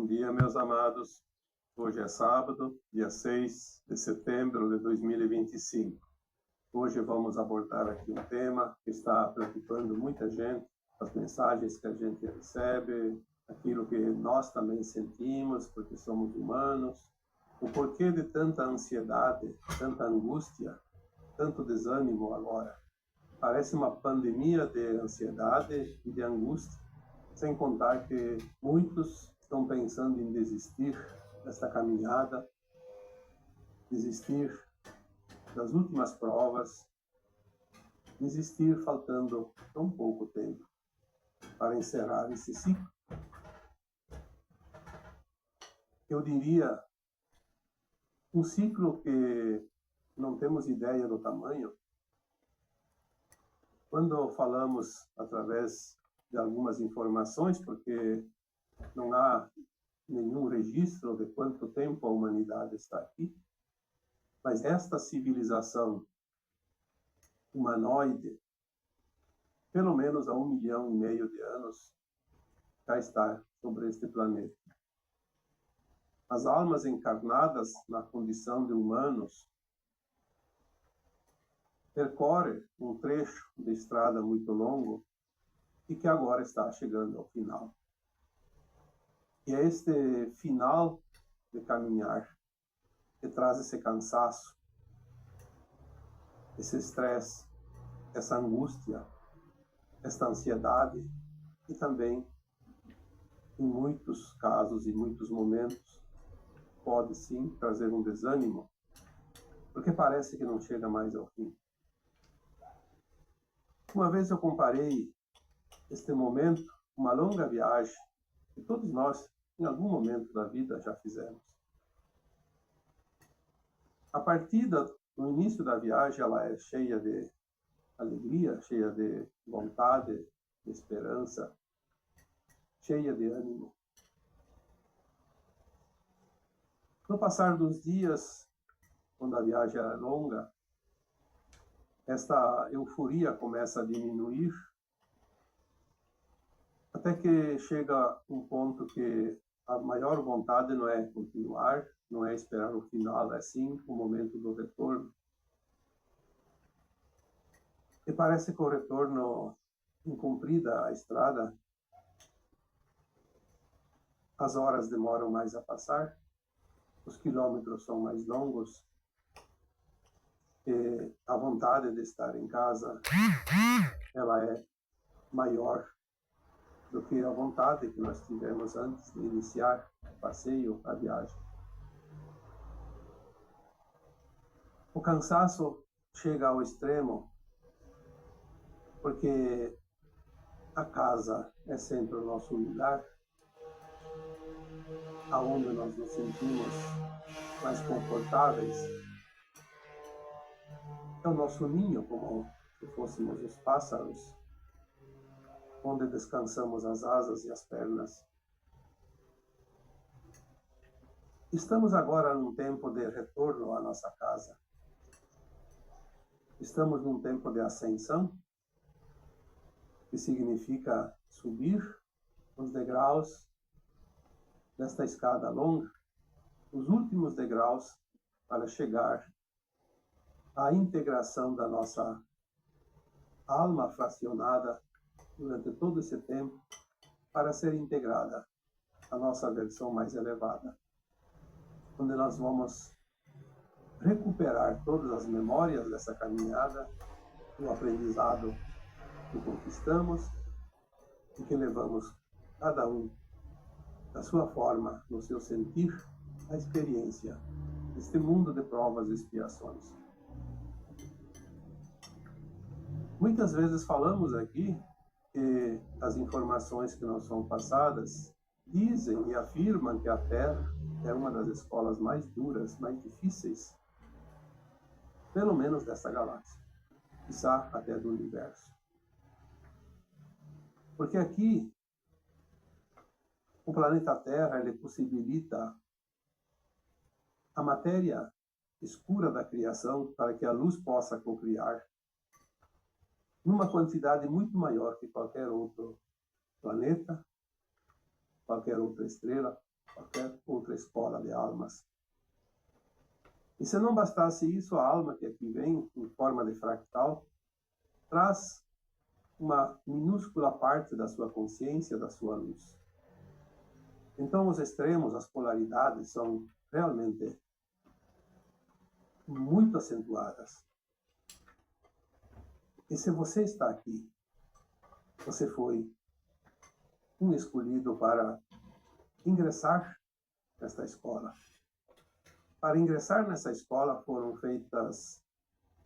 dia, meus amados. Hoje é sábado, dia 6 de setembro de 2025. Hoje vamos abordar aqui um tema que está preocupando muita gente, as mensagens que a gente recebe, aquilo que nós também sentimos, porque somos humanos, o porquê de tanta ansiedade, tanta angústia, tanto desânimo agora. Parece uma pandemia de ansiedade e de angústia, sem contar que muitos estão pensando em desistir desta caminhada, desistir das últimas provas, desistir faltando tão pouco tempo para encerrar esse ciclo. Eu diria um ciclo que não temos ideia do tamanho. Quando falamos através de algumas informações, porque não há nenhum registro de quanto tempo a humanidade está aqui, mas esta civilização humanoide, pelo menos há 1,5 milhão de anos, já está sobre este planeta. As almas encarnadas na condição de humanos percorrem um trecho de estrada muito longo e que agora está chegando ao final. E é este final de caminhar que traz esse cansaço, esse estresse, essa angústia, esta ansiedade e também, em muitos casos e muitos momentos, pode sim trazer um desânimo, porque parece que não chega mais ao fim. Uma vez eu comparei este momento, uma longa viagem, que todos nós, em algum momento da vida, já fizemos. A partida, no início da viagem, ela é cheia de alegria, cheia de vontade, de esperança, cheia de ânimo. No passar dos dias, quando a viagem é longa, esta euforia começa a diminuir, até que chega um ponto que a maior vontade não é continuar, não é esperar o final, é sim o momento do retorno. E parece que o retorno, incumprida a estrada, as horas demoram mais a passar, os quilômetros são mais longos, e a vontade de estar em casa, ela é maior do que a vontade que nós tivemos antes de iniciar o passeio, a viagem. O cansaço chega ao extremo porque a casa é sempre o nosso lugar, aonde nós nos sentimos mais confortáveis. É o nosso ninho, como se fôssemos os pássaros, onde descansamos as asas e as pernas. Estamos agora num tempo de retorno à nossa casa. Estamos num tempo de ascensão, que significa subir os degraus desta escada longa, os últimos degraus para chegar à integração da nossa alma fracionada durante todo esse tempo, para ser integrada à nossa versão mais elevada, onde nós vamos recuperar todas as memórias dessa caminhada, o aprendizado que conquistamos e que levamos cada um da sua forma, no seu sentir, a experiência deste mundo de provas e expiações. Muitas vezes falamos aqui que as informações que nos são passadas dizem e afirmam que a Terra é uma das escolas mais duras, mais difíceis, pelo menos dessa galáxia, quizá até do universo. Porque aqui, o planeta Terra, ele possibilita a matéria escura da criação para que a luz possa cocriar numa quantidade muito maior que qualquer outro planeta, qualquer outra estrela, qualquer outra escola de almas. E se não bastasse isso, a alma que aqui vem, em forma de fractal, traz uma minúscula parte da sua consciência, da sua luz. Então, os extremos, as polaridades, são realmente muito acentuadas. E se você está aqui, você foi um escolhido para ingressar nesta escola. Para ingressar nessa escola foram feitas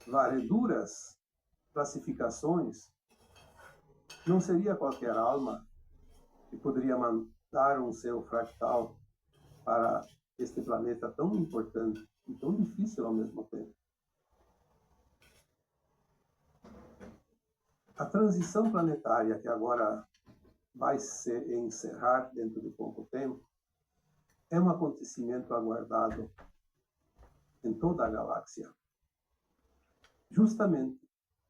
varreduras, classificações. Não seria qualquer alma que poderia mandar um seu fractal para este planeta tão importante e tão difícil ao mesmo tempo. A transição planetária que agora vai se encerrar dentro de pouco tempo é um acontecimento aguardado em toda a galáxia, justamente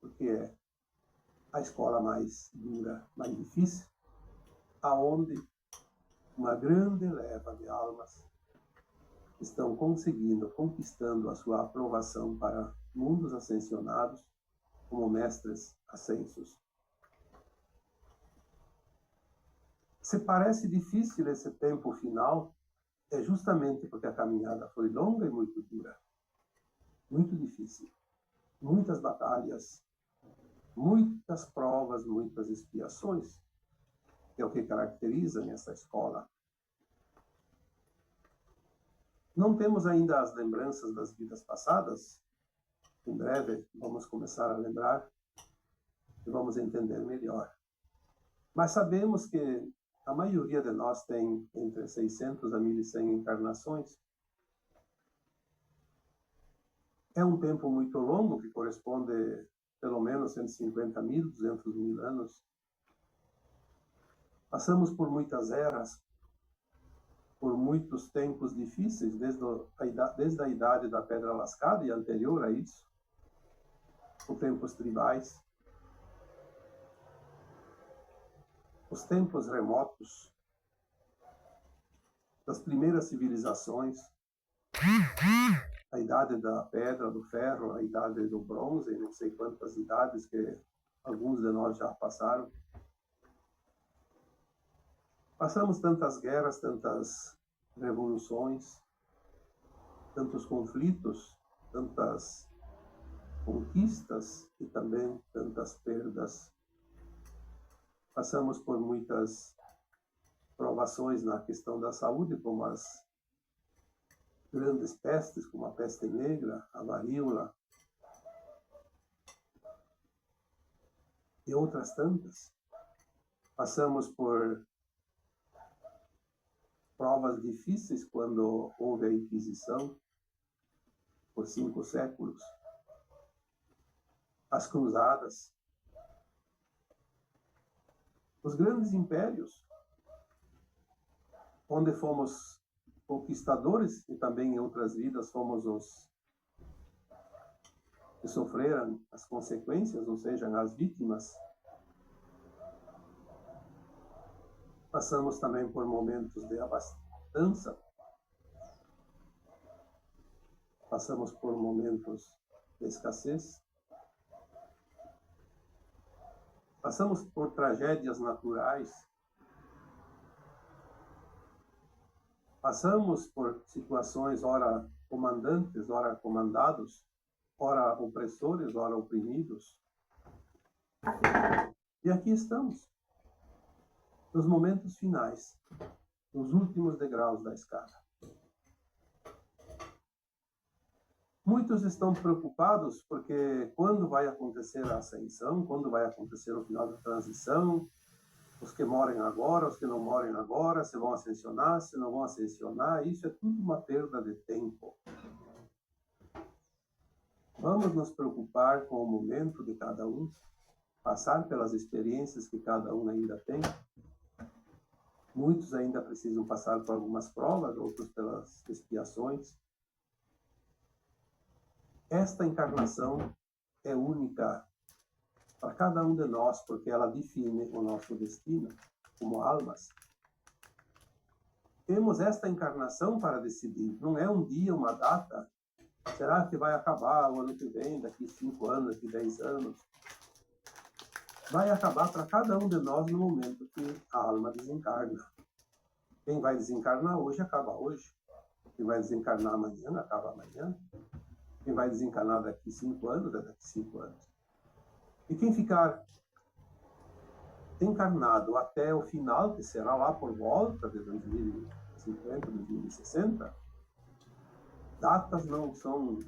porque é a escola mais dura, mais difícil, aonde uma grande leva de almas estão conseguindo, conquistando a sua aprovação para mundos ascensionados como mestres ascensos. Se parece difícil esse tempo final, é justamente porque a caminhada foi longa e muito dura, muito difícil. Muitas batalhas, muitas provas, muitas expiações, que é o que caracteriza essa escola. Não temos ainda as lembranças das vidas passadas. Em breve vamos começar a lembrar e vamos entender melhor. Mas sabemos que a maioria de nós tem entre 600 a 1.100 encarnações. É um tempo muito longo, que corresponde pelo menos 150.000, 200.000 anos. Passamos por muitas eras, por muitos tempos difíceis, desde a idade da Pedra Lascada e anterior a isso, por tempos tribais, os tempos remotos das primeiras civilizações, a idade da pedra, do ferro, a idade do bronze, não sei quantas idades que alguns de nós já passaram. Passamos tantas guerras, tantas revoluções, tantos conflitos, tantas conquistas e também tantas perdas. Passamos por muitas provações na questão da saúde, como as grandes pestes, como a peste negra, a varíola e outras tantas. Passamos por provas difíceis quando houve a Inquisição, por 5 séculos. As cruzadas. Os grandes impérios, onde fomos conquistadores e também em outras vidas fomos os que sofreram as consequências, ou seja, as vítimas. Passamos também por momentos de abastança. Passamos por momentos de escassez. Passamos por tragédias naturais. Passamos por situações, ora comandantes, ora comandados, ora opressores, ora oprimidos. E aqui estamos, nos momentos finais, nos últimos degraus da escada. Muitos estão preocupados porque quando vai acontecer a ascensão, quando vai acontecer o final da transição, os que moram agora, os que não moram agora, se vão ascensionar, se não vão ascensionar, isso é tudo uma perda de tempo. Vamos nos preocupar com o momento de cada um, passar pelas experiências que cada um ainda tem. Muitos ainda precisam passar por algumas provas, outros pelas expiações. Esta encarnação é única para cada um de nós, porque ela define o nosso destino como almas. temos esta encarnação para decidir. Não é um dia, uma data. Será que vai acabar o ano que vem, daqui 5 anos, daqui 10 anos? Vai acabar para cada um de nós no momento que a alma desencarna. Quem vai desencarnar hoje, acaba hoje. Quem vai desencarnar amanhã, acaba amanhã. Quem vai desencarnar daqui 5 anos, é daqui 5 anos. E quem ficar encarnado até o final, que será lá por volta de 2050, 2060, datas não são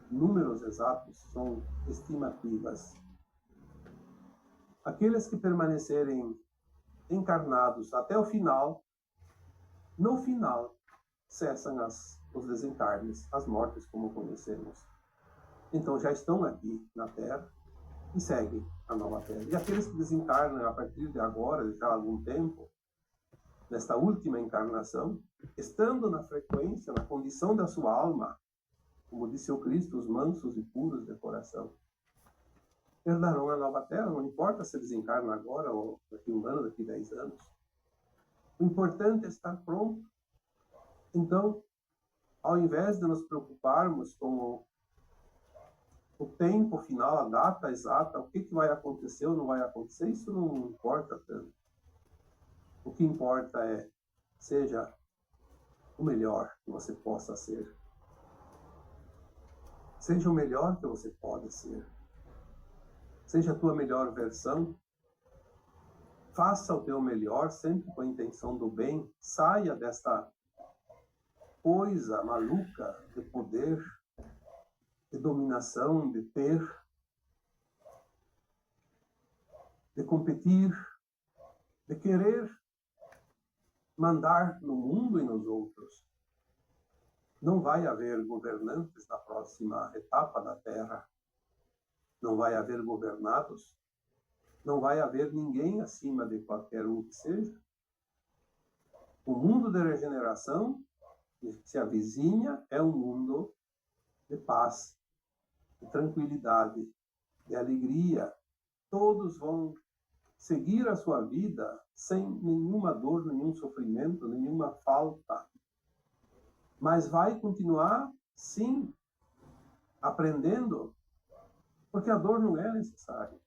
números exatos, são estimativas. Aqueles que permanecerem encarnados até o final, no final, cessam os desencarnes, as mortes como conhecemos. Então já estão aqui na Terra e seguem a nova Terra. E aqueles que desencarnam a partir de agora, já há algum tempo, nesta última encarnação, estando na frequência, na condição da sua alma, como disse o Cristo, os mansos e puros de coração, herdarão a nova Terra. Não importa se desencarna agora, ou daqui 1 ano, daqui 10 anos. O importante é estar pronto. Então, ao invés de nos preocuparmos com o tempo final, a data exata, o que vai acontecer ou não vai acontecer, isso não importa tanto. O que importa é, seja o melhor que você possa ser. Seja o melhor que você pode ser. Seja a tua melhor versão. Faça o teu melhor, sempre com a intenção do bem. Saia desta coisa maluca de poder, de dominação, de ter, de competir, de querer mandar no mundo e nos outros. Não vai haver governantes na próxima etapa da Terra. Não vai haver governados. Não vai haver ninguém acima de qualquer um que seja. O mundo de regeneração que se avizinha é um mundo de paz, de tranquilidade, de alegria. Todos vão seguir a sua vida sem nenhuma dor, nenhum sofrimento, nenhuma falta. Mas vai continuar, sim, aprendendo, porque a dor não é necessária.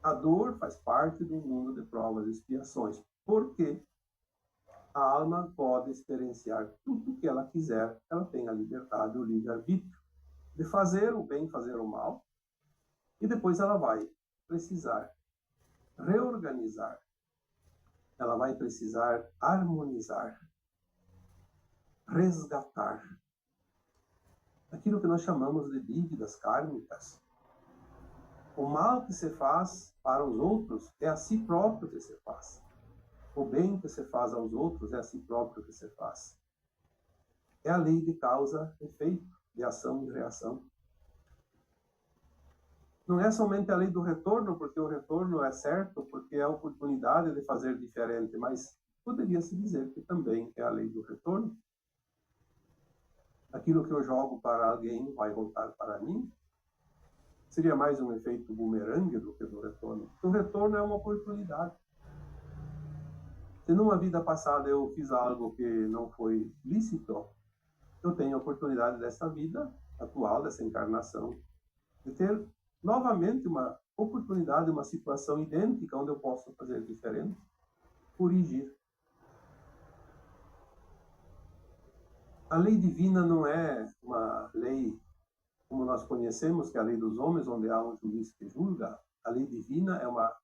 A dor faz parte do mundo de provas e expiações, porque a alma pode experienciar tudo o que ela quiser. Ela tem a liberdade, o livre-arbítrio de fazer o bem, fazer o mal, e depois ela vai precisar reorganizar. Ela vai precisar harmonizar, resgatar aquilo que nós chamamos de dívidas kármicas. O mal que se faz para os outros é a si próprio que se faz. O bem que se faz aos outros é a si próprio que se faz. É a lei de causa e efeito, de ação e reação. Não é somente a lei do retorno, porque o retorno é certo, porque é a oportunidade de fazer diferente, mas poderia-se dizer que também é a lei do retorno. Aquilo que eu jogo para alguém vai voltar para mim. Seria mais um efeito bumerangue do que do retorno. O retorno é uma oportunidade. Se numa vida passada eu fiz algo que não foi lícito, eu tenho a oportunidade dessa vida atual, dessa encarnação, de ter novamente uma oportunidade, uma situação idêntica onde eu posso fazer diferente, corrigir. A lei divina não é uma lei como nós conhecemos, que é a lei dos homens, onde há um juiz que julga. A lei divina é uma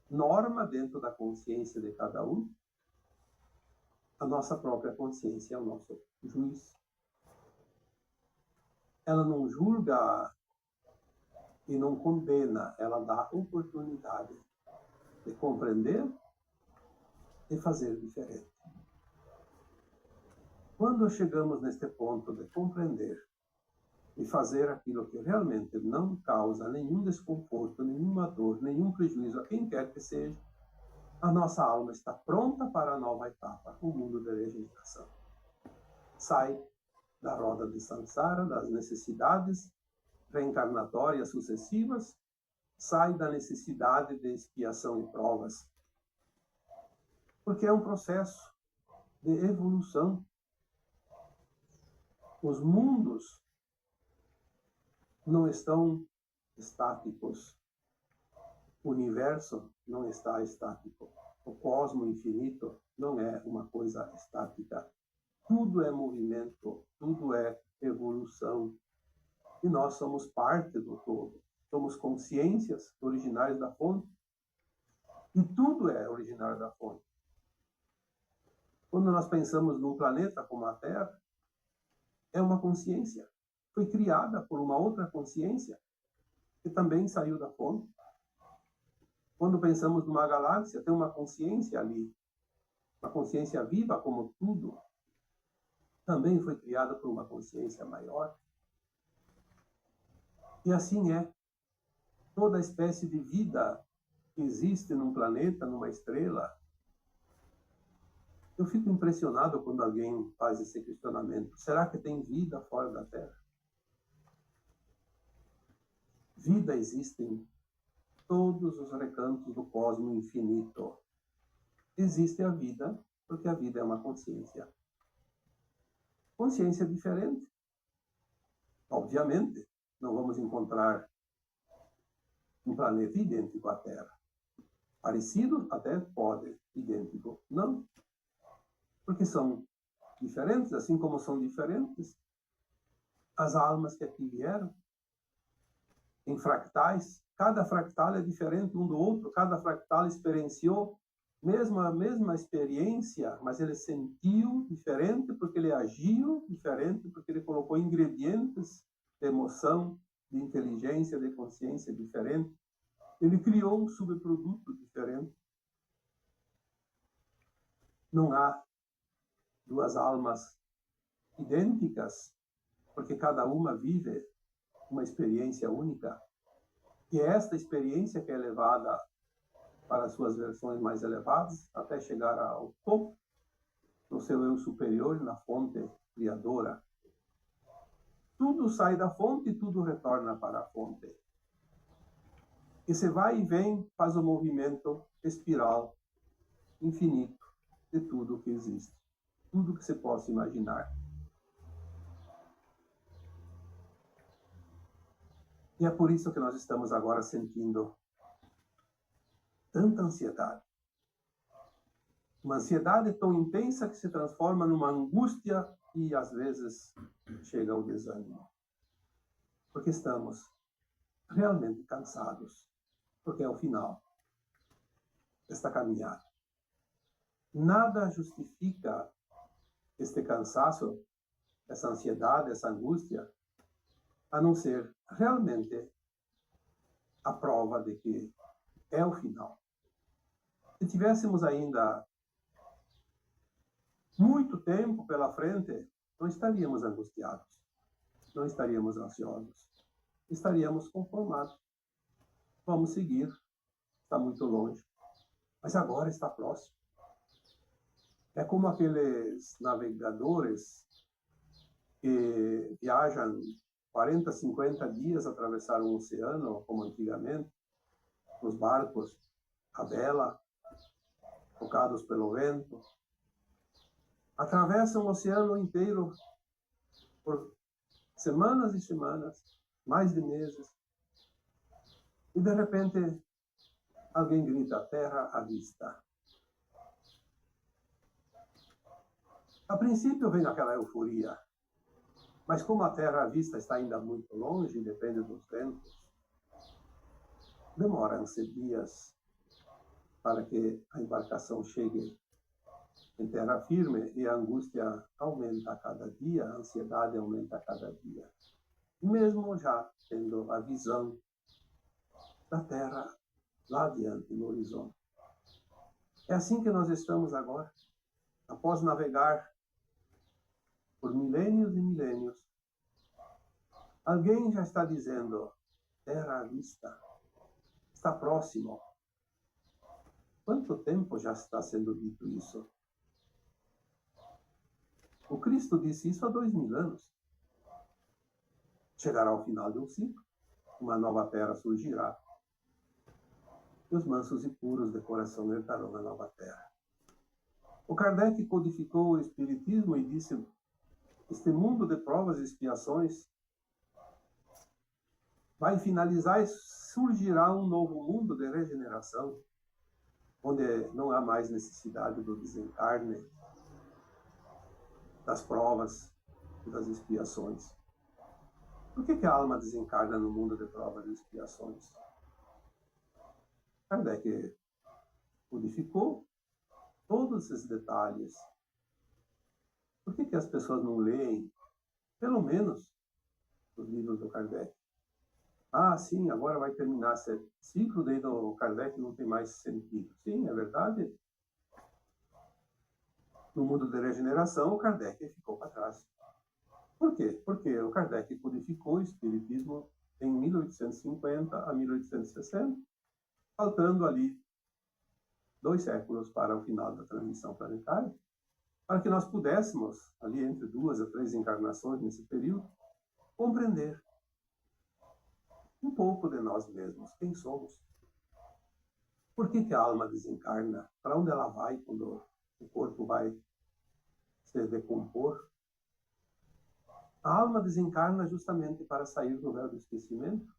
norma dentro da consciência de cada um. A nossa própria consciência é o nosso juiz. Ela não julga e não condena, ela dá oportunidade de compreender e fazer diferente. Quando chegamos neste ponto de compreender e fazer aquilo que realmente não causa nenhum desconforto, nenhuma dor, nenhum prejuízo a quem quer que seja, a nossa alma está pronta para a nova etapa, o mundo da regeneração. Sai da roda de samsara, das necessidades reencarnatórias sucessivas, sai da necessidade de expiação e provas. Porque é um processo. de evolução. Os mundos não estão estáticos. O universo não está estático. O cosmo infinito não é uma coisa estática. Tudo é movimento, tudo é evolução. E nós somos parte do todo. Somos consciências originais da fonte. E tudo é originário da fonte. Quando nós pensamos num planeta como a Terra, é uma consciência. Foi criada por uma outra consciência que também saiu da fonte. Quando pensamos numa galáxia, tem uma consciência ali. Uma consciência viva, como tudo. Também foi criada por uma consciência maior. E assim é. Toda espécie de vida que existe num planeta, numa estrela. Eu fico impressionado quando alguém faz esse questionamento. Será que tem vida fora da Terra? Vida existe em todos os recantos do cosmo infinito. Existe a vida, porque a vida é uma consciência. Consciência diferente. Obviamente, não vamos encontrar um planeta idêntico à Terra. Parecido até pode, idêntico não. Porque são diferentes, assim como são diferentes as almas que aqui vieram. Em fractais, cada fractal é diferente um do outro, cada fractal experienciou a mesma experiência, mas ele sentiu diferente porque ele agiu diferente, porque ele colocou ingredientes de emoção, de inteligência, de consciência diferente. Ele criou um subproduto diferente. Não há duas almas idênticas, porque cada uma vive uma experiência única. E é esta experiência que é levada para suas versões mais elevadas, até chegar ao topo, no seu eu superior, na fonte criadora. Tudo sai da fonte e tudo retorna para a fonte. Esse vai e vem faz o movimento espiral infinito de tudo que existe. Tudo que você possa imaginar. E é por isso que nós estamos agora sentindo tanta ansiedade. Uma ansiedade tão intensa que se transforma numa angústia e, às vezes, chega ao desânimo. Porque estamos realmente cansados. Porque é o final desta caminhada. Nada justifica este cansaço, essa ansiedade, essa angústia, a não ser realmente a prova de que é o final. Se tivéssemos ainda muito tempo pela frente, não estaríamos angustiados, não estaríamos ansiosos, estaríamos conformados. Vamos seguir, está muito longe, mas agora está próximo. É como aqueles navegadores que viajam 40, 50 dias atravessar um oceano, como antigamente, os barcos à vela, tocados pelo vento, atravessam o oceano inteiro por semanas e semanas, mais de meses, e de repente alguém grita: terra à vista. A princípio vem aquela euforia, mas como a terra à vista está ainda muito longe, depende dos ventos, demoram-se dias para que a embarcação chegue em terra firme, e a angústia aumenta a cada dia, a ansiedade aumenta a cada dia. Mesmo já tendo a visão da terra lá adiante, no horizonte. É assim que nós estamos agora, após navegar por milênios e milênios. Alguém já está dizendo: terra à vista, está próximo. Quanto tempo já está sendo dito isso? O Cristo disse isso há 2000 anos. Chegará ao final de um ciclo, uma nova terra surgirá, e os mansos e puros de coração herdarão a nova terra. O Kardec codificou o Espiritismo e disse: este mundo de provas e expiações vai finalizar e surgirá um novo mundo de regeneração, onde não há mais necessidade do desencarne, das provas e das expiações. Por que a alma desencarna no mundo de provas e expiações? Kardec codificou todos esses detalhes. Por que as pessoas não leem, pelo menos, os livros do Kardec? Ah, sim, agora vai terminar esse ciclo, daí do Kardec não tem mais sentido. Sim, é verdade. No mundo da regeneração, o Kardec ficou para trás. Por quê? Porque o Kardec codificou o Espiritismo em 1850 a 1860, faltando ali 2 séculos para o final da transição planetária, para que nós pudéssemos, ali entre 2 a 3 encarnações nesse período, compreender um pouco de nós mesmos, quem somos. Por que a alma desencarna? Para onde ela vai quando o corpo vai se decompor? A alma desencarna justamente para sair do véu do esquecimento.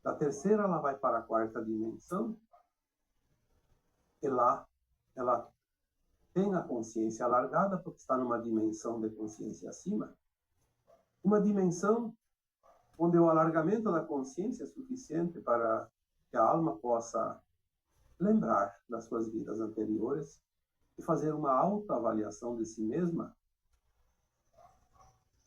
Da terceira, ela vai para a 4ª dimensão. E lá, ela tem a consciência alargada, porque está numa dimensão de consciência acima. Uma dimensão onde o alargamento da consciência é suficiente para que a alma possa lembrar das suas vidas anteriores e fazer uma autoavaliação de si mesma,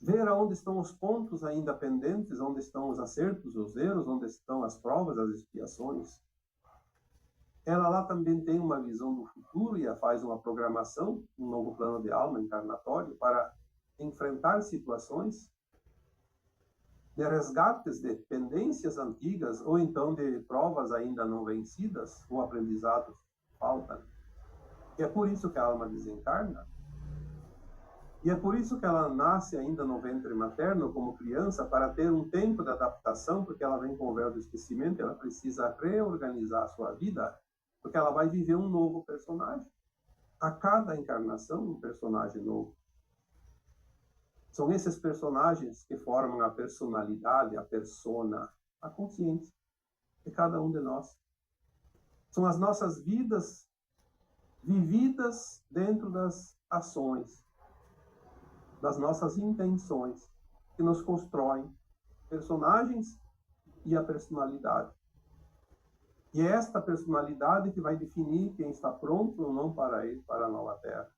ver aonde estão os pontos ainda pendentes, onde estão os acertos, os erros, onde estão as provas, as expiações. Ela lá também tem uma visão do futuro e faz uma programação, um novo plano de alma encarnatório para enfrentar situações de resgates de pendências antigas ou então de provas ainda não vencidas ou aprendizados faltam. E é por isso que a alma desencarna. E é por isso que ela nasce ainda no ventre materno como criança, para ter um tempo de adaptação, porque ela vem com o véu do esquecimento, ela precisa reorganizar a sua vida, porque ela vai viver um novo personagem. A cada encarnação, um personagem novo. São esses personagens que formam a personalidade, a persona, a consciência de cada um de nós. São as nossas vidas vividas dentro das ações, das nossas intenções, que nos constroem personagens e a personalidade. E é esta personalidade que vai definir quem está pronto ou não para ir para a nova Terra.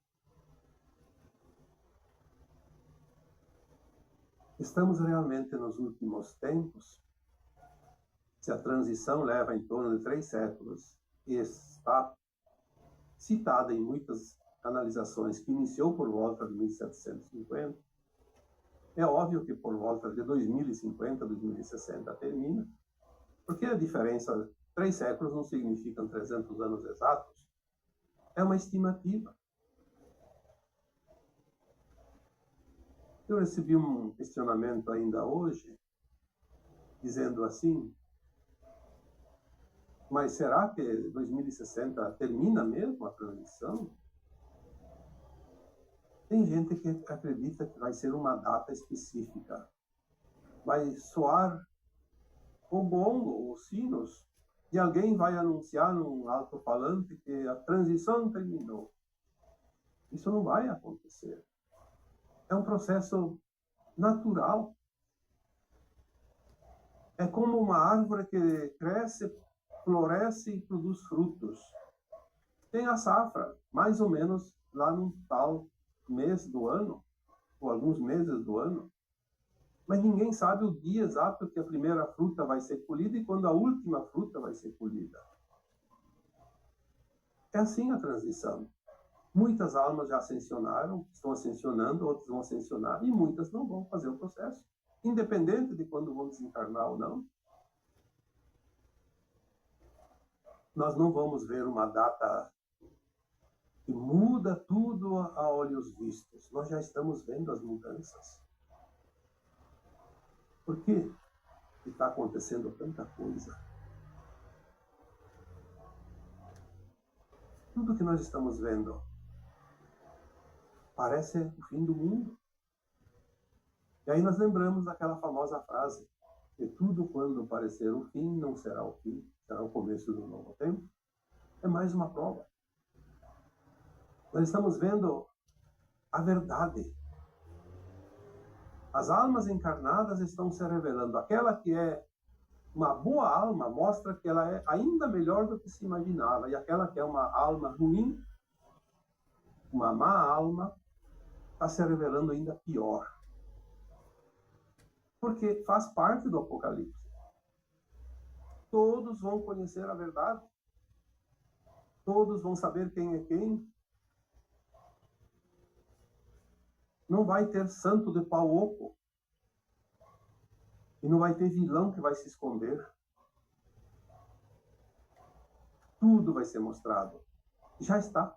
Estamos realmente nos últimos tempos. Se a transição leva em torno de 3 séculos e está citada em muitas canalizações que iniciou por volta de 1750, é óbvio que por volta de 2050, 2060 termina, porque a diferença, 3 séculos não significam 300 anos exatos, é uma estimativa. Eu recebi um questionamento ainda hoje, dizendo assim: mas será que 2060 termina mesmo a transição? Tem gente que acredita que vai ser uma data específica. Vai soar o gongo, os sinos, e alguém vai anunciar num alto-falante que a transição terminou. Isso não vai acontecer. É um processo natural. É como uma árvore que cresce, floresce e produz frutos. Tem a safra, mais ou menos lá num tal mês do ano, ou alguns meses do ano, mas ninguém sabe o dia exato que a primeira fruta vai ser colhida e quando a última fruta vai ser colhida. É assim a transição. Muitas almas já ascensionaram, estão ascensionando, outras vão ascensionar, e muitas não vão fazer o processo, independente de quando vão desencarnar ou não. Nós não vamos ver uma data que muda tudo a olhos vistos. Nós já estamos vendo as mudanças. Por que está acontecendo tanta coisa? tudo que nós estamos vendo parece o fim do mundo. E aí nós lembramos daquela famosa frase, que tudo quando parecer o fim, não será o fim, será o começo do novo tempo. É mais uma prova. Nós estamos vendo a verdade. As almas encarnadas estão se revelando. Aquela que é uma boa alma mostra que ela é ainda melhor do que se imaginava. E aquela que é uma alma ruim, uma má alma, está se revelando ainda pior. Porque faz parte do Apocalipse. Todos vão conhecer a verdade. Todos vão saber quem é quem. Não vai ter santo de pau oco. E não vai ter vilão que vai se esconder. Tudo vai ser mostrado. Já está.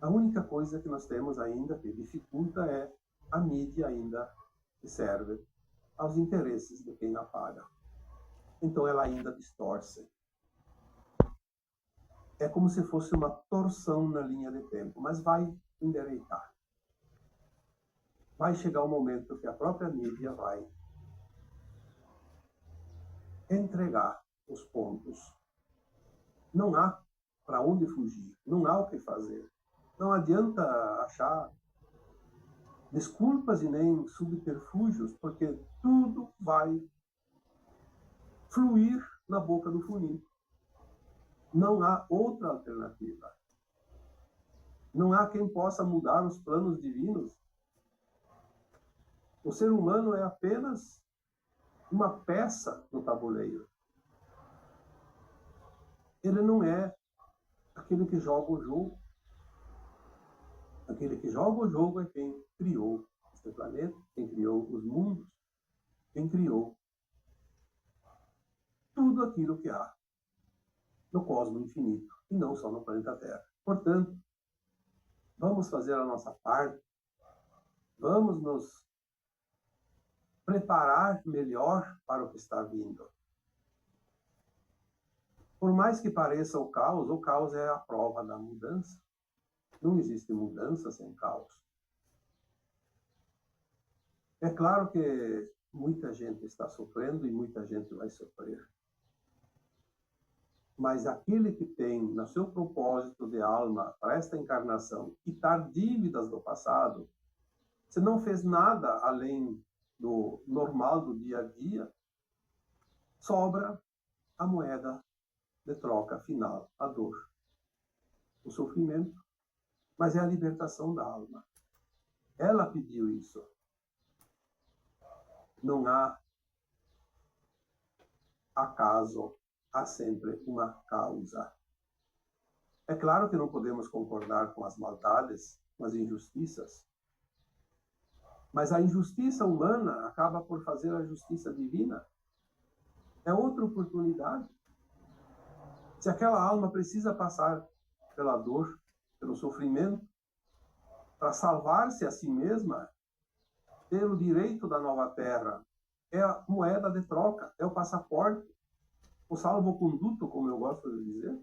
A única coisa que nós temos ainda que dificulta é a mídia ainda que serve aos interesses de quem a paga. Então ela ainda distorce. É como se fosse uma torção na linha de tempo, mas vai endireitar. Vai chegar o momento que a própria mídia vai entregar os pontos. Não há para onde fugir, não há o que fazer. Não adianta achar desculpas e nem subterfúgios, porque tudo vai fluir na boca do funil. Não há outra alternativa. Não há quem possa mudar os planos divinos. O ser humano é apenas uma peça no tabuleiro. Ele não é aquele que joga o jogo. Aquele que joga o jogo é quem criou este planeta, quem criou os mundos, quem criou tudo aquilo que há no cosmos infinito, e não só no planeta Terra. Portanto, vamos fazer a nossa parte, vamos nos preparar melhor para o que está vindo. Por mais que pareça o caos é a prova da mudança. Não existe mudança sem caos. É claro que muita gente está sofrendo e muita gente vai sofrer. Mas aquele que tem no seu propósito de alma para esta encarnação quitar dívidas do passado, se não fez nada além do normal do dia a dia, sobra a moeda de troca final, a dor, o sofrimento, mas é a libertação da alma. Ela pediu isso. Não há acaso, há sempre uma causa. É claro que não podemos concordar com as maldades, com as injustiças, mas a injustiça humana acaba por fazer a justiça divina. É outra oportunidade. Se aquela alma precisa passar pela dor, pelo sofrimento, para salvar-se a si mesma, pelo direito da nova terra, é a moeda de troca, é o passaporte, o salvo-conduto, como eu gosto de dizer.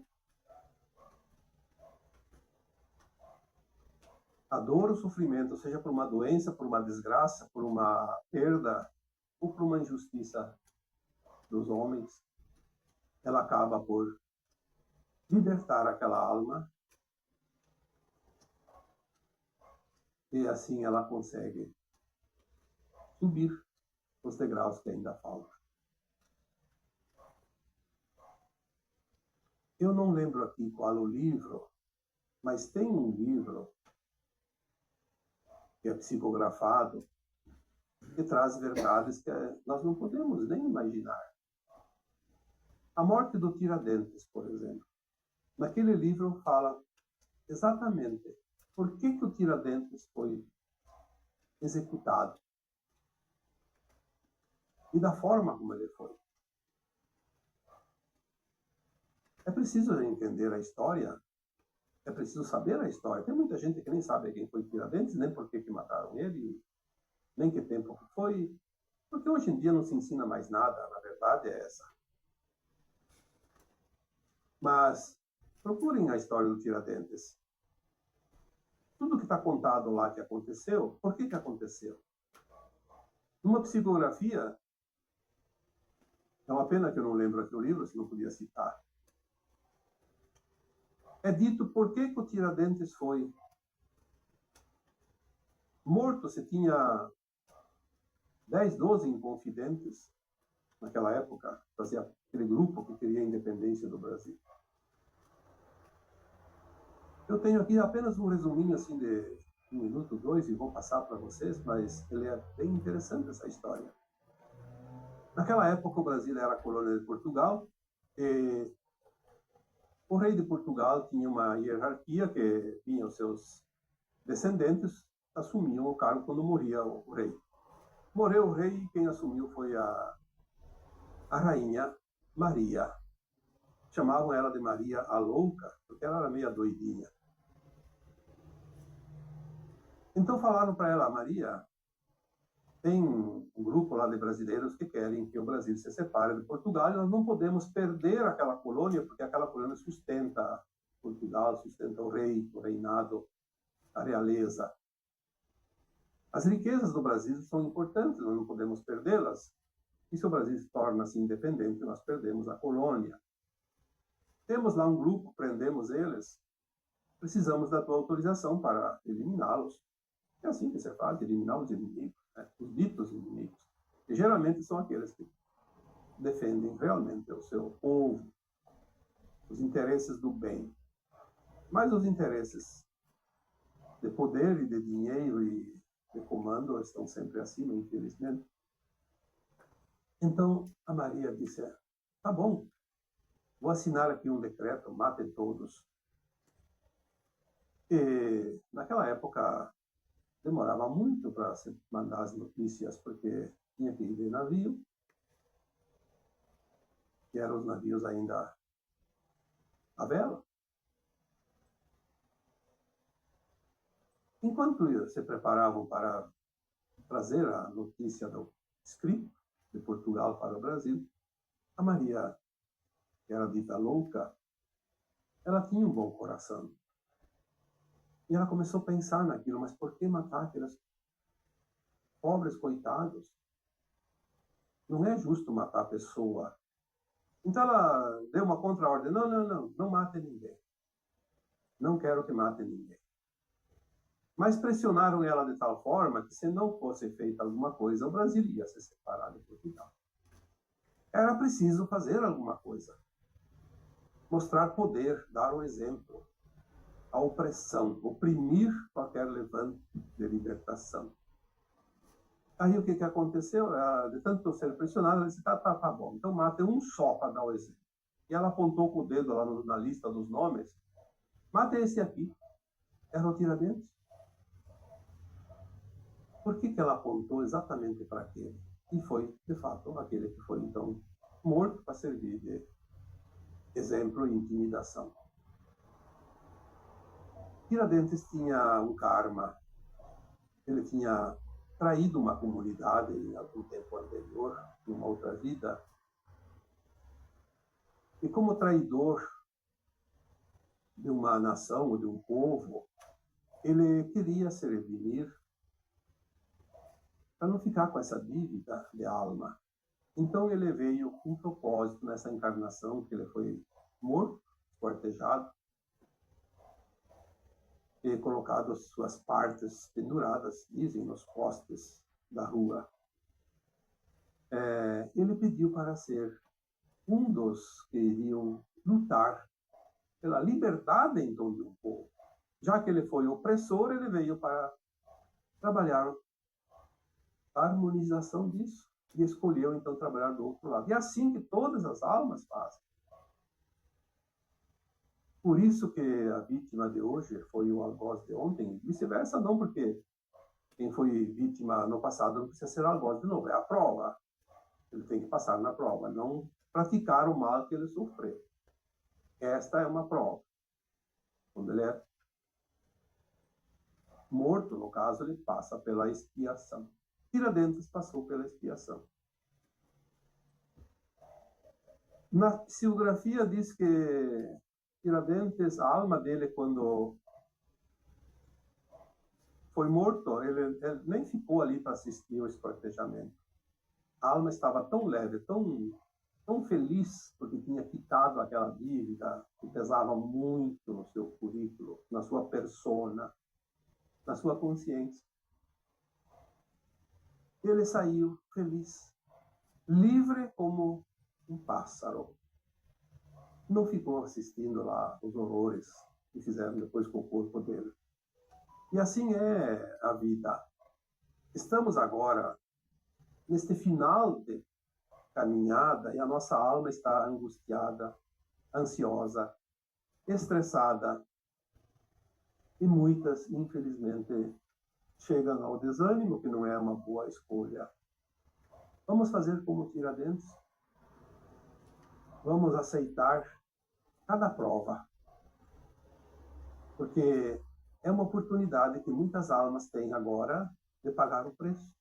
A dor, o sofrimento, seja por uma doença, por uma desgraça, por uma perda ou por uma injustiça dos homens, ela acaba por libertar aquela alma e assim ela consegue subir os degraus que ainda faltam. Eu não lembro aqui qual o livro, mas tem um livro que é psicografado, que traz verdades que nós não podemos nem imaginar. A morte do Tiradentes, por exemplo. Naquele livro fala exatamente por que o Tiradentes foi executado e da forma como ele foi. É preciso entender a história, é preciso saber a história. Tem muita gente que nem sabe quem foi Tiradentes, nem por que mataram ele, nem que tempo foi, porque hoje em dia não se ensina mais nada, na verdade é essa. Mas Procurem a história do Tiradentes. Tudo que está contado lá que aconteceu, por que aconteceu? Numa psicografia, é uma pena que eu não lembro aqui o livro, se não podia citar. É dito por que o Tiradentes foi morto. Você tinha 10, 12 inconfidentes naquela época, fazia aquele grupo que queria a independência do Brasil. Eu tenho aqui apenas um resuminho assim de 1 minuto, 2, e vou passar para vocês, mas ele é bem interessante essa história. Naquela época, o Brasil era colônia de Portugal, e o rei de Portugal tinha uma hierarquia que vinha os seus descendentes, assumiam o cargo quando morria o rei. Morreu o rei e quem assumiu foi a rainha Maria. Chamavam ela de Maria a Louca, porque ela era meio doidinha. Então falaram para ela: Maria, tem um grupo lá de brasileiros que querem que o Brasil se separe de Portugal, e nós não podemos perder aquela colônia, porque aquela colônia sustenta Portugal, sustenta o rei, o reinado, a realeza. As riquezas do Brasil são importantes, nós não podemos perdê-las. E se o Brasil se torna-se independente, nós perdemos a colônia. Temos lá um grupo, prendemos eles, precisamos da tua autorização para eliminá-los. É assim que se faz, eliminar os inimigos, né? Os ditos inimigos. E geralmente são aqueles que defendem realmente o seu povo, os interesses do bem. Mas os interesses de poder e de dinheiro e de comando estão sempre acima, infelizmente. Então a Maria disse: tá bom, vou assinar aqui um decreto, matem todos. E naquela época demorava muito para se mandar as notícias, porque tinha que ir de navio, que eram os navios ainda à vela. Enquanto se preparavam para trazer a notícia do escrito de Portugal para o Brasil, a Maria, que era dita louca, ela tinha um bom coração. E ela começou a pensar naquilo: mas por que matar aqueles pobres coitados? Não é justo matar a pessoa. Então ela deu uma contra-ordem: não mate ninguém. Não quero que mate ninguém. Mas pressionaram ela de tal forma que, se não fosse feita alguma coisa, o Brasil ia se separar de Portugal. Era preciso fazer alguma coisa. Mostrar poder, dar o exemplo. A opressão, oprimir qualquer levante de libertação. Aí o que aconteceu? De tanto ser pressionada, ela disse: tá bom, então mate um só para dar o exemplo. E ela apontou com o dedo lá na lista dos nomes: mate esse aqui. Era o Tiradentes. Por que ela apontou exatamente para aquele? E foi, de fato, aquele que foi, então, morto para servir de exemplo e intimidação. Tiradentes tinha um karma. Ele tinha traído uma comunidade em algum tempo anterior, em uma outra vida. E como traidor de uma nação ou de um povo, ele queria se redimir para não ficar com essa dívida de alma. Então ele veio com um propósito nessa encarnação, que ele foi morto, esquartejado, e colocado as suas partes penduradas, dizem, nos postes da rua. Ele pediu para ser um dos que iriam lutar pela liberdade, então, de um povo. Já que ele foi opressor, ele veio para trabalhar a harmonização disso, e escolheu, então, trabalhar do outro lado. E é assim que todas as almas fazem. Por isso que a vítima de hoje foi o algoz de ontem, vice-versa não, porque quem foi vítima no passado não precisa ser algoz de novo, é a prova. Ele tem que passar na prova, não praticar o mal que ele sofreu. Esta é uma prova. Quando ele é morto, no caso, ele passa pela expiação. Tiradentes passou pela expiação. Na psicografia diz que Tiradentes, a alma dele, quando foi morto, ele nem ficou ali para assistir o esquartejamento. A alma estava tão leve, tão feliz, porque tinha quitado aquela dívida que pesava muito no seu currículo, na sua persona, na sua consciência. Ele saiu feliz, livre como um pássaro. Não ficou assistindo lá os horrores que fizeram depois com o corpo dele. E assim é a vida. Estamos agora neste final de caminhada e a nossa alma está angustiada, ansiosa, estressada. E muitas, infelizmente, chegam ao desânimo, que não é uma boa escolha. Vamos fazer como Tiradentes? Vamos aceitar cada prova, porque é uma oportunidade que muitas almas têm agora de pagar o preço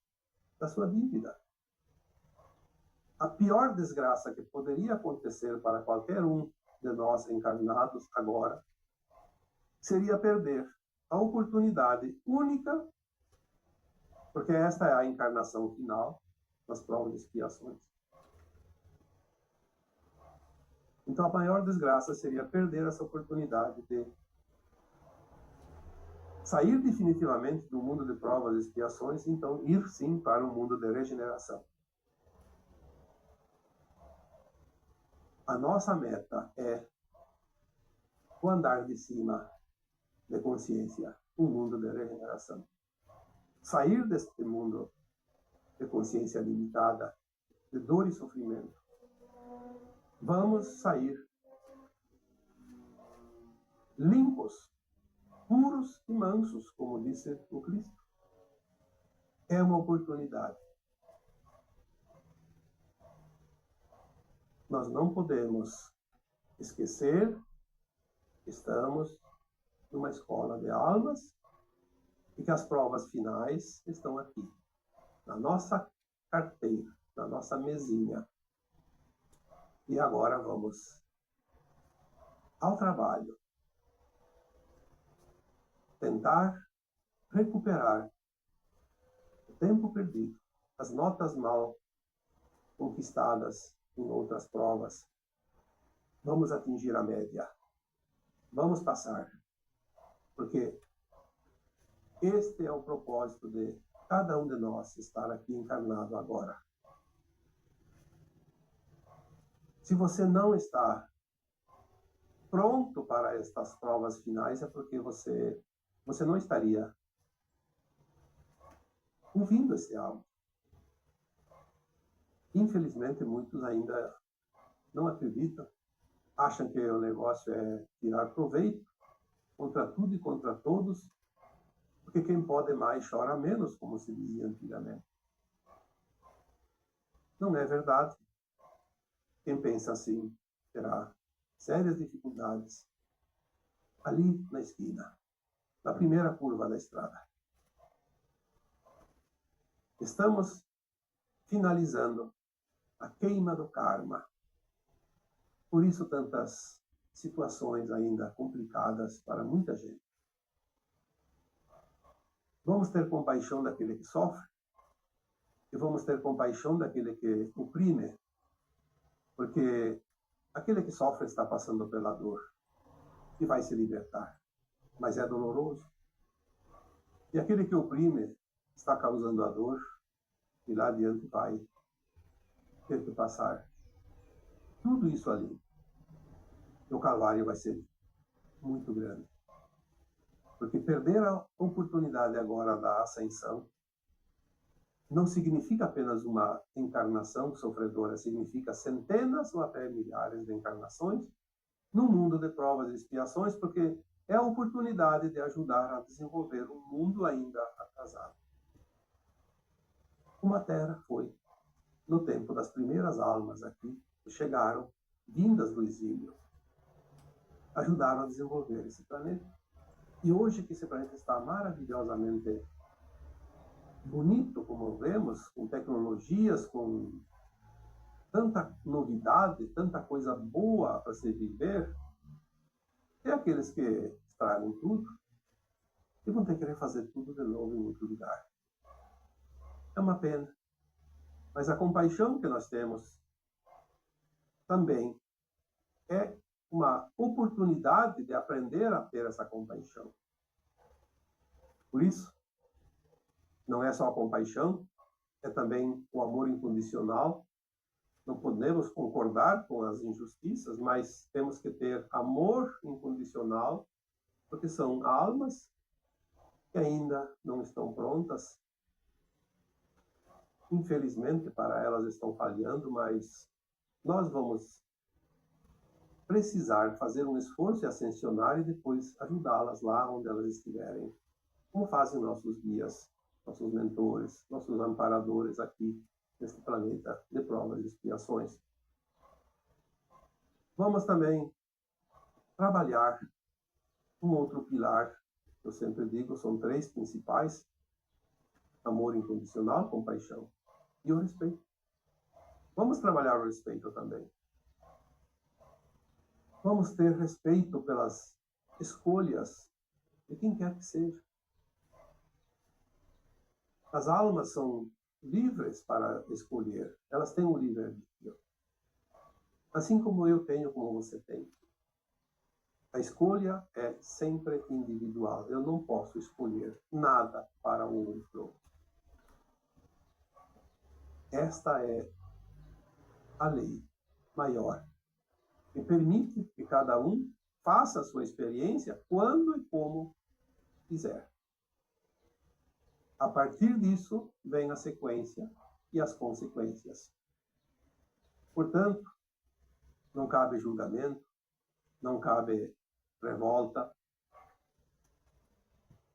da sua dívida. A pior desgraça que poderia acontecer para qualquer um de nós encarnados agora seria perder a oportunidade única, porque esta é a encarnação final das provas de expiações. Então, a maior desgraça seria perder essa oportunidade de sair definitivamente do mundo de provas e expiações, e então ir sim para o mundo de regeneração. A nossa meta é o andar de cima de consciência, um mundo de regeneração. Sair deste mundo de consciência limitada, de dor e sofrimento. Vamos sair limpos, puros e mansos, como disse o Cristo. É uma oportunidade. Nós não podemos esquecer que estamos numa escola de almas e que as provas finais estão aqui, na nossa carteira, na nossa mesinha. E agora vamos ao trabalho. Tentar recuperar o tempo perdido, as notas mal conquistadas em outras provas. Vamos atingir a média. Vamos passar. Porque este é o propósito de cada um de nós estar aqui encarnado agora. Se você não está pronto para estas provas finais, é porque você não estaria ouvindo esse áudio. Infelizmente, muitos ainda não acreditam, acham que o negócio é tirar proveito contra tudo e contra todos, porque quem pode mais chora menos, como se dizia antigamente. Não é verdade. Quem pensa assim terá sérias dificuldades ali na esquina, na primeira curva da estrada. Estamos finalizando a queima do karma. Por isso, tantas situações ainda complicadas para muita gente. Vamos ter compaixão daquele que sofre e vamos ter compaixão daquele que oprime, porque aquele que sofre está passando pela dor e vai se libertar, mas é doloroso. E aquele que oprime está causando a dor e lá adiante vai ter que passar tudo isso ali. E o calvário vai ser muito grande. Porque perder a oportunidade agora da ascensão não significa apenas uma encarnação sofredora, significa centenas ou até milhares de encarnações no mundo de provas e expiações, porque é a oportunidade de ajudar a desenvolver um mundo ainda atrasado. Como a Terra foi no tempo das primeiras almas aqui, que chegaram, vindas do exílio, ajudaram a desenvolver esse planeta. E hoje que esse planeta está maravilhosamente bonito, como vemos, com tecnologias, com tanta novidade, tanta coisa boa para se viver, Tem aqueles que estragam tudo e vão ter que querer fazer tudo de novo em outro lugar. É uma pena. Mas a compaixão que nós temos também é uma oportunidade de aprender a ter essa compaixão. Por isso, não é só a compaixão, é também o amor incondicional. Não podemos concordar com as injustiças, mas temos que ter amor incondicional, porque são almas que ainda não estão prontas. Infelizmente, para elas estão falhando, mas nós vamos precisar fazer um esforço e ascensionar e depois ajudá-las lá onde elas estiverem, como fazem nossos guias, nossos mentores, nossos amparadores aqui neste planeta de provas e expiações. Vamos também trabalhar um outro pilar, eu sempre digo, são 3 principais: amor incondicional, compaixão e o respeito. Vamos trabalhar o respeito também. Vamos ter respeito pelas escolhas de quem quer que seja. As almas são livres para escolher, elas têm um livre-arbítrio. Assim como eu tenho, como você tem. A escolha é sempre individual. Eu não posso escolher nada para o outro. Esta é a lei maior, que permite que cada um faça a sua experiência quando e como quiser. A partir disso, vem a sequência e as consequências. Portanto, não cabe julgamento, não cabe revolta,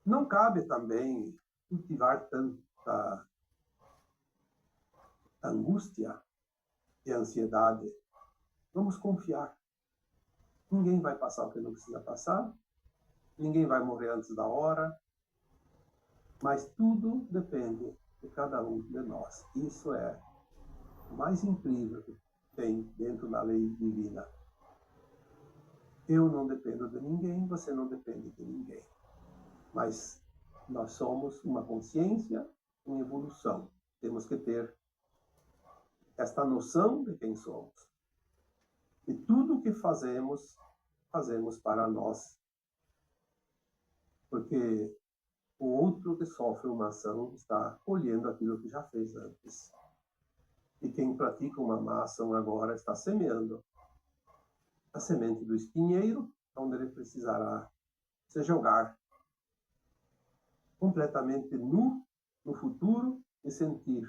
não cabe também cultivar tanta angústia e ansiedade. Vamos confiar. Ninguém vai passar o que não precisa passar, ninguém vai morrer antes da hora, mas tudo depende de cada um de nós. Isso é o mais incrível que tem dentro da lei divina. Eu não dependo de ninguém, você não depende de ninguém. Mas nós somos uma consciência em evolução. Temos que ter esta noção de quem somos. E tudo o que fazemos, fazemos para nós. Porque o outro que sofre uma ação está colhendo aquilo que já fez antes. E quem pratica uma má ação agora está semeando a semente do espinheiro, onde ele precisará se jogar completamente nu no futuro e sentir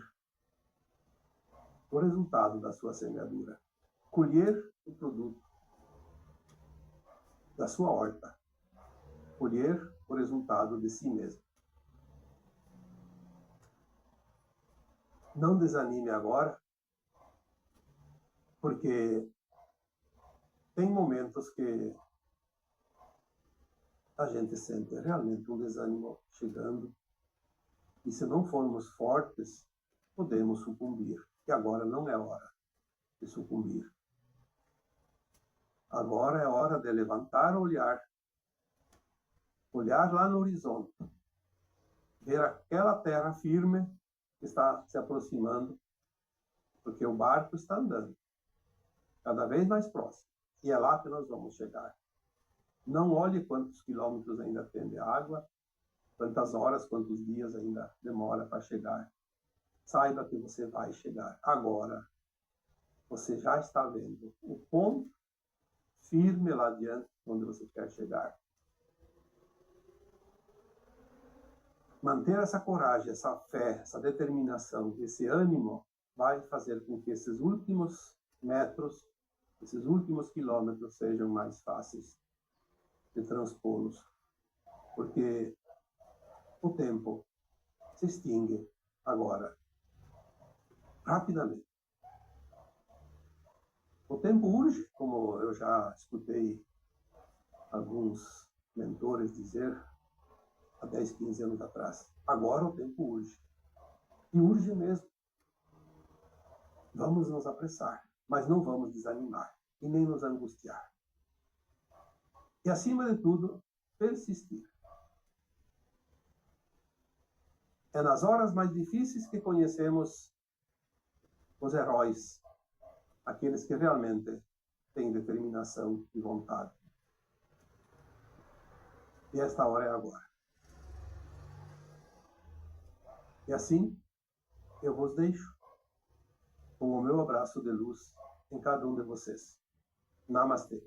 o resultado da sua semeadura. Colher o produto da sua horta. Colher o resultado de si mesmo. Não desanime agora, porque tem momentos que a gente sente realmente um desânimo chegando, e se não formos fortes, podemos sucumbir. E agora não é hora de sucumbir. Agora é hora de levantar o olhar lá no horizonte, ver aquela terra firme que está se aproximando, porque o barco está andando cada vez mais próximo, e é lá que nós vamos chegar. Não olhe quantos quilômetros ainda tem de água, quantas horas, quantos dias ainda demora para chegar. Saiba que você vai chegar. Agora, você já está vendo o ponto firme lá adiante, onde você quer chegar. Manter essa coragem, essa fé, essa determinação, esse ânimo, vai fazer com que esses últimos metros, esses últimos quilômetros sejam mais fáceis de transpô-los. Porque o tempo se extingue agora, rapidamente. O tempo urge, como eu já escutei alguns mentores dizer há 10, 15 anos atrás. Agora o tempo urge. E urge mesmo. Vamos nos apressar, mas não vamos desanimar e nem nos angustiar. E, acima de tudo, persistir. É nas horas mais difíceis que conhecemos os heróis, aqueles que realmente têm determinação e vontade. E esta hora é agora. E assim, eu vos deixo com o meu abraço de luz em cada um de vocês. Namastê.